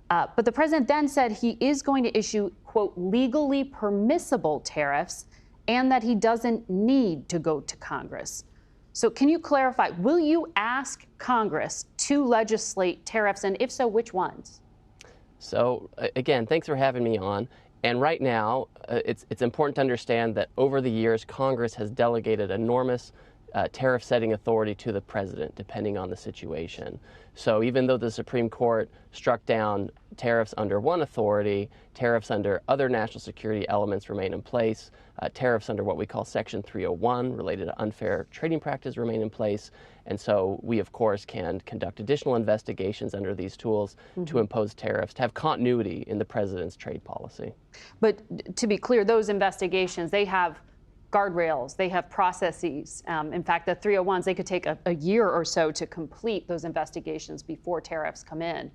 But the president then said he is going to issue, quote, legally permissible tariffs and that he doesn't need to go to Congress. So can you clarify, will you ask Congress to legislate tariffs, and if so, which ones? So again, thanks for having me on. And right now, it's important to understand that over the years, Congress has delegated enormous tariff setting authority to the president, depending on the situation. So even though the Supreme Court struck down tariffs under one authority, tariffs under other national security elements remain in place. Tariffs under what we call Section 301 related to unfair trading practice remain in place. And so we, of course, can conduct additional investigations under these tools to impose tariffs, to have continuity in the president's trade policy. But to be clear, those investigations, they have guardrails, they have processes. In fact, the 301s, they could take a year or so to complete those investigations before tariffs come in.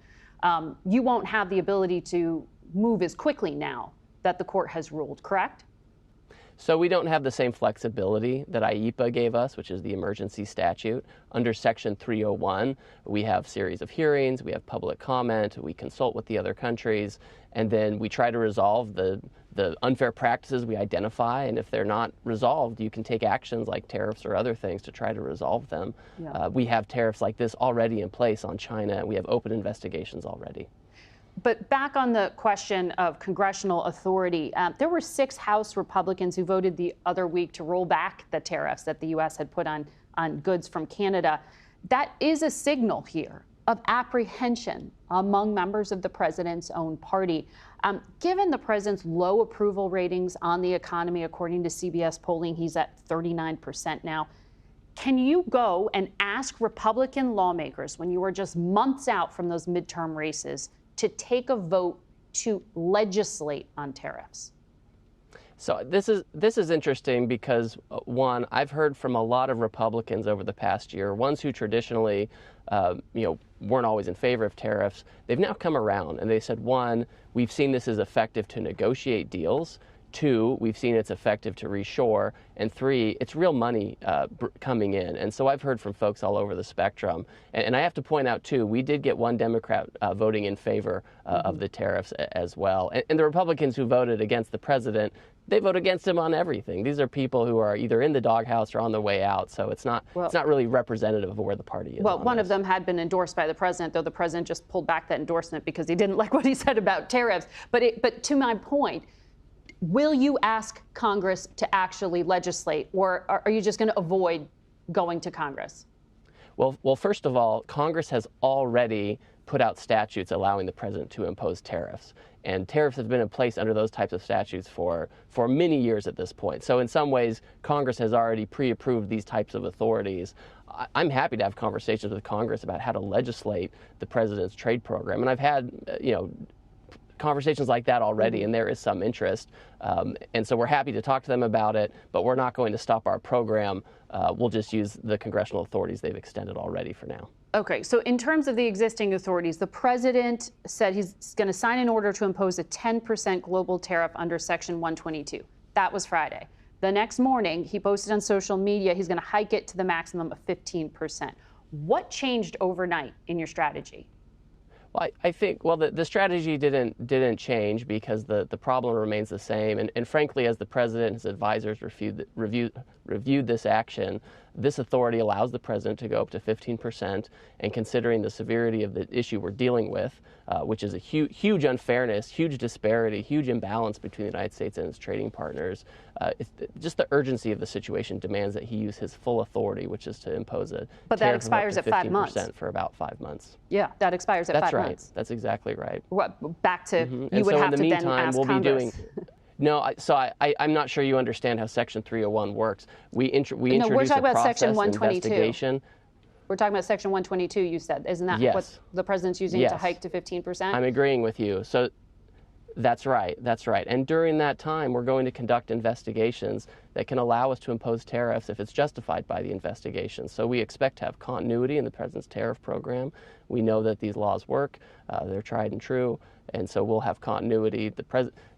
You won't have the ability to move as quickly now that the court has ruled, correct? So we don't have the same flexibility that IEPA gave us, which is the emergency statute. Under Section 301, we have a series of hearings, we have public comment, we consult with the other countries, and then we try to resolve the unfair practices we identify, and if they're not resolved, you can take actions like tariffs or other things to try to resolve them. Yeah. We have tariffs like this already in place on China, and we have open investigations already. But back on the question of congressional authority, there were 6 House Republicans who voted the other week to roll back the tariffs that the U.S. had put on goods from Canada. That is a signal here of apprehension among members of the president's own party. Given the president's low approval ratings on the economy, according to CBS polling, he's at 39% now. Can you go and ask Republican lawmakers, when you are just months out from those midterm races, to take a vote to legislate on tariffs? So this is interesting because, one, I've heard from a lot of Republicans over the past year, ones who traditionally, weren't always in favor of tariffs. They've now come around and they said, one, we've seen this as effective to negotiate deals. 2, we've seen it's effective to reshore, and 3, it's real money coming in. And so I've heard from folks all over the spectrum. And I have to point out, too, we did get one Democrat voting in favor of the tariffs as well. And the Republicans who voted against the president, they vote against him on everything. These are people who are either in the doghouse or on their way out, so it's not really representative of where the party is. Well, one of them had been endorsed by the president, though the president just pulled back that endorsement because he didn't like what he said about tariffs. But to my point, will you ask Congress to actually legislate, or are you just going to avoid going to Congress? Well, first of all, Congress has already put out statutes allowing the president to impose tariffs. And tariffs have been in place under those types of statutes for many years at this point. So in some ways, Congress has already pre-approved these types of authorities. I'm happy to have conversations with Congress about how to legislate the president's trade program. And I've had, conversations like that already, and there is some interest. And so we're happy to talk to them about it, but we're not going to stop our program. We'll just use the congressional authorities they've extended already for now. Okay, so in terms of the existing authorities, the president said he's going to sign an order to impose a 10% global tariff under Section 122. That was Friday. The next morning, he posted on social media he's going to hike it to the maximum of 15%. What changed overnight in your strategy? Well, I think, the strategy didn't change because the problem remains the same. And frankly, as the president and his advisors reviewed this action, this authority allows the president to go up to 15%. And considering the severity of the issue we're dealing with, which is a huge unfairness, huge disparity, huge imbalance between the United States and its trading partners, just the urgency of the situation demands that he use his full authority, which is to impose a but that expires at 5 months. For about 5 months. Yeah, that expires at 5 months. That's right. That's exactly right. What, back to you and would so have in the to meantime, then ask we'll Congress. be doing. No, I'm not sure you understand how Section 301 works. We introduce a process investigation. We're talking about Section 122, you said. Isn't that what the president's using to hike to 15%? I'm agreeing with you. So that's right. That's right. And during that time, we're going to conduct investigations that can allow us to impose tariffs if it's justified by the investigation. So we expect to have continuity in the president's tariff program. We know that these laws work. They're tried and true. And so we'll have continuity.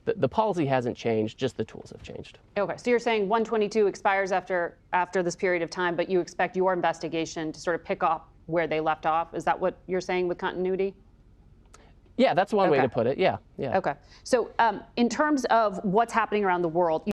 The policy hasn't changed, just the tools have changed. Okay, so you're saying 122 expires after this period of time, but you expect your investigation to sort of pick up where they left off? Is that what you're saying with continuity? Yeah, that's one way Okay. to put it. Yeah, yeah. Okay. So in terms of what's happening around the world,